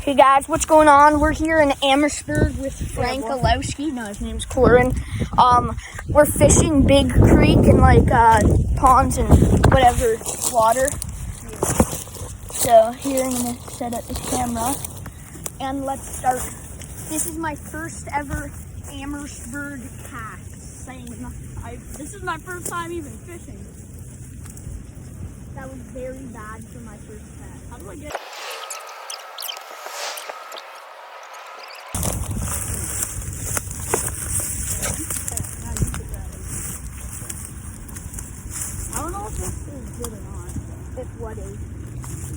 Hey guys, what's going on? We're here in Amherstburg with Frank Alowski. No, his name's Corin. We're fishing Big Creek and like ponds and whatever water. So here I'm gonna set up the camera and let's start. This is my first ever Amherstburg cast. This is my first time even fishing. That was very bad for my first cast. How do I get? I don't know if this is good or not. If what is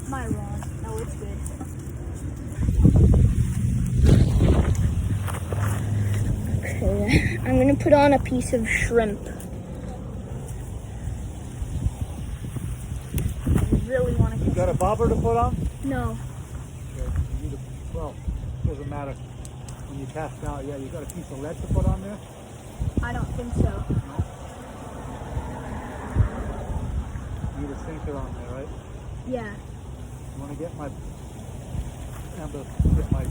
my rod? No, it's good. Okay, I'm gonna put on a piece of shrimp. I really want to. You got a bobber to put on? No. Okay. Well, it doesn't matter. When you cast out, yeah, you got a piece of lead to put on there? I don't think so. No. You need a sinker on there, right? Yeah. You want to get my... Get my...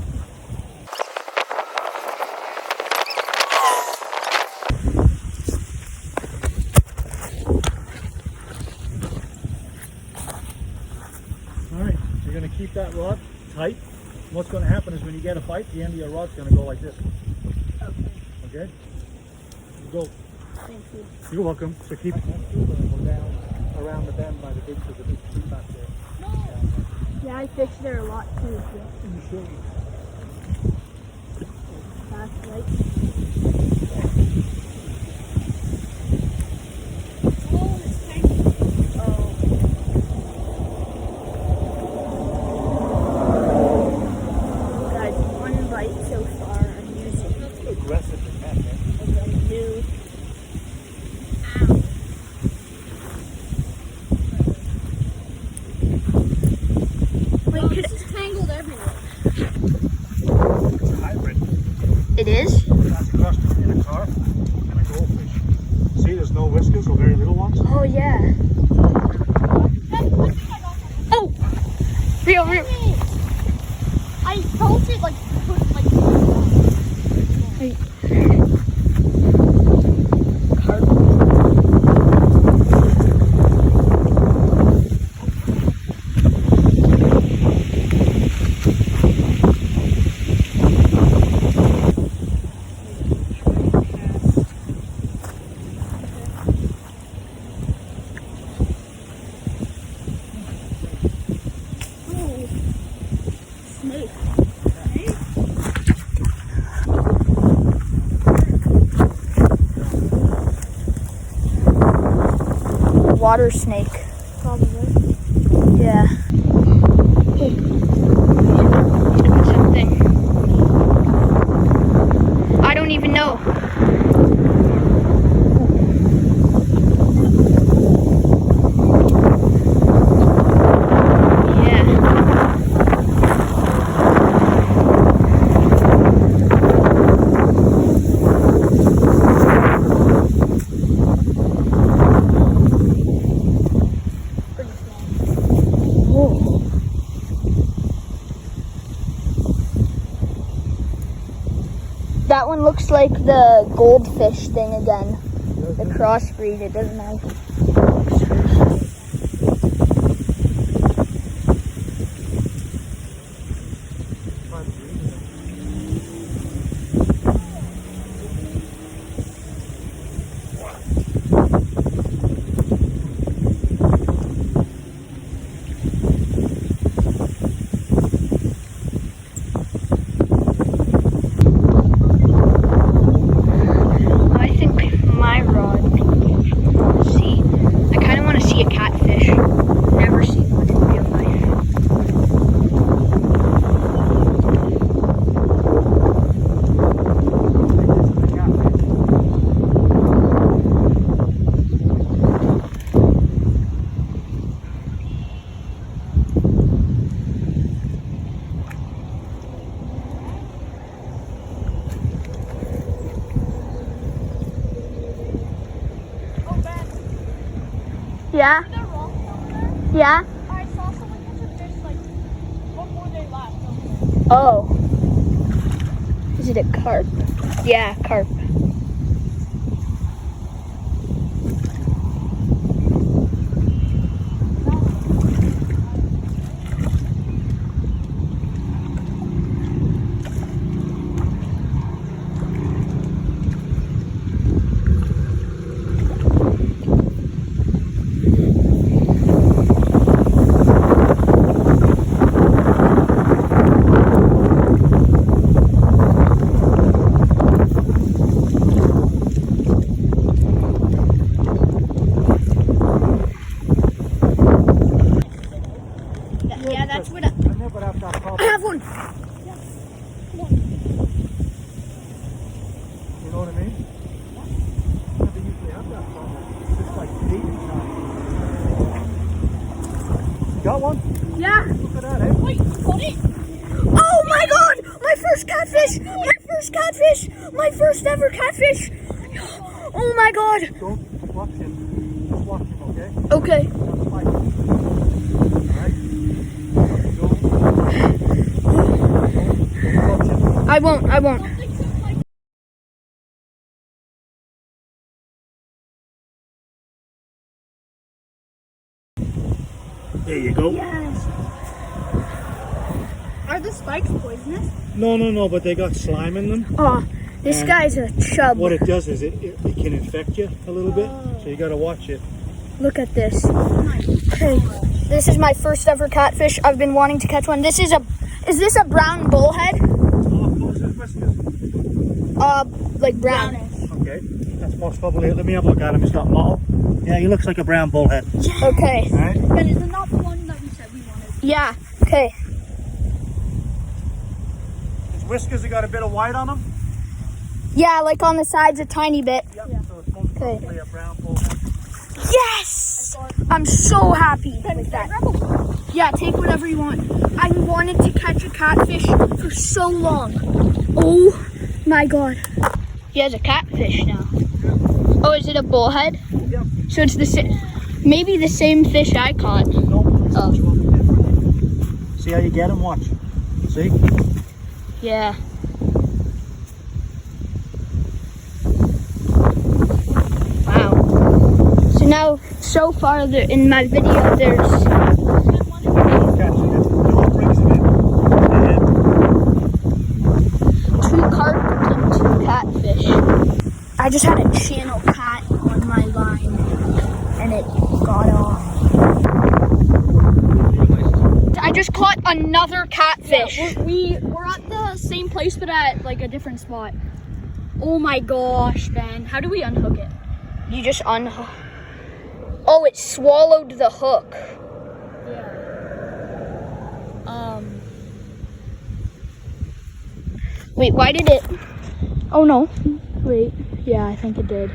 Alright, you're going to keep that rod tight. What's going to happen is when you get a bite, the end of your rod's going to go like this. Okay. Okay? Go. Thank you. You're welcome. So keep it go down around the bend by the big tree back there. Yeah, I fish there a lot too. Yeah. You should. That's right. Guys, one bite so far. I'm using. Aggressive in that, man. Dude. Wait, This is tangled everywhere. It's a hybrid. It is? That's a custard in a carp and a goldfish. See, there's no whiskers or very little ones. Oh, yeah. Oh! Real. I felt it like put like. Carp. Snake. Water snake. Probably. Yeah. Something. I don't even know. Yeah. That one looks like the goldfish thing again. The crossbreed, it doesn't have. I think my rod. See, I kind of want to see a catfish. Never seen one in real life. Yeah? Yeah? I saw someone catch a fish like before they left. Oh. Is it a carp? Yeah, carp. Yeah, that's what I never have that problem. I have one. You know what I mean? Yeah. Never usually have that problem. It's like dating time. You got one? Yeah. Look at that, eh? Wait, you got it? Oh my god! My first catfish! My first catfish! My first ever catfish! Oh my god! Don't watch him. Just watch him, okay? Okay. That's fine. Alright? Don't touch him. I won't. There you go. Yes. Are the spikes poisonous? No, but they got slime in them. Oh, this And guy's a chub. What it does is it can infect you a little bit, so you gotta watch it. Look at this. Okay. This is my first ever catfish. I've been wanting to catch one. Is this a brown bullhead? Like brown. Okay, that's most probably. Let me have a look at him. He's got mottle. Yeah, he looks like a brown bullhead. Okay. All right. But is it not the one that we said we wanted? Yeah. Okay. His whiskers have got a bit of white on them. Yeah, like on the sides a tiny bit. Yep. So it's most probably a brown bullhead. Yes! I'm so happy with that. Yeah, take whatever you want. I wanted to catch a catfish for so long. Oh my god. He has a catfish now. Oh, is it a bullhead? Yep. So it's the same, maybe the same fish I caught. Nope. Oh. See how you get him? Watch. See? Yeah. Wow. So now, so far in my video, there's Catching it. Don't brings him in. And 2 carp and 2 catfish. I just had a channel cat on my line and it got off. I just caught another catfish. Yeah, we're at the same place but at like a different spot. Oh my gosh, Ben. How do we unhook it? You just unhook. Oh, it swallowed the hook. Yeah. Wait, why did it? Oh no. Wait. Yeah, I think it did.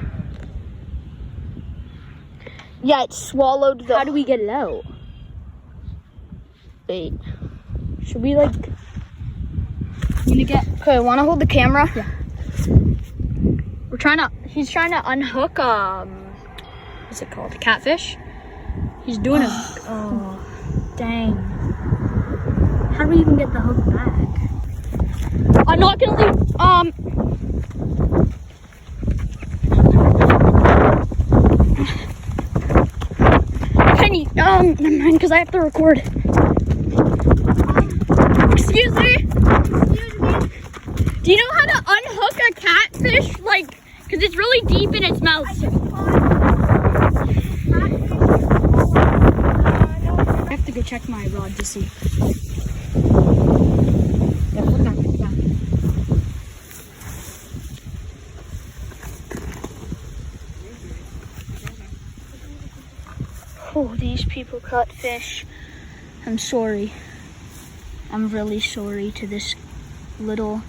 Yeah, it swallowed the. How do we get it out? Wait. Should we like? You gonna get? Okay, wanna hold the camera? Yeah. He's trying to unhook what's it called? A catfish. He's doing it. Oh, dang. How do we even get the hook back? I'm not gonna leave. Penny, never mind, because I have to record. Excuse me? Do you know how to unhook a catfish? Like, because it's really deep in its mouth. I have to go check my rod to see. Oh, these people caught fish. I'm sorry. I'm really sorry to this little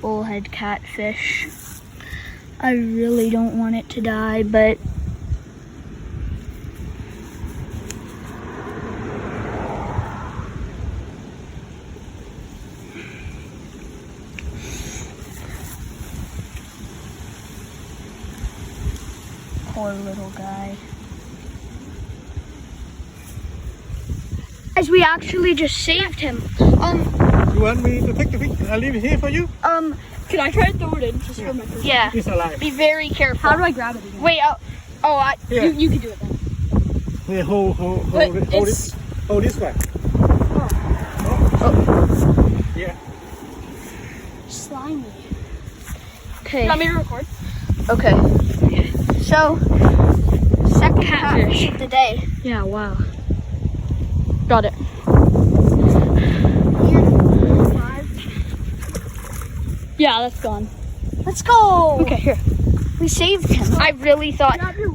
bullhead catfish. I really don't want it to die, but poor little guy. As we actually just saved him. You want me to take the fish? I'll leave it here for you. Can I try to throw it in just for my first? Yeah. It's alive. Be very careful. How do I grab it again? Wait, Here. You can do it then. Here, hold Wait, it. Hold it's- it. Hold this way. Oh, Yeah. slimy. Okay. You want me to record? Okay. So, second Catfish. catfish of the day. Yeah, wow. Got it. Yeah, that's gone. Let's go. Okay, here. We saved him. I really thought. Grab your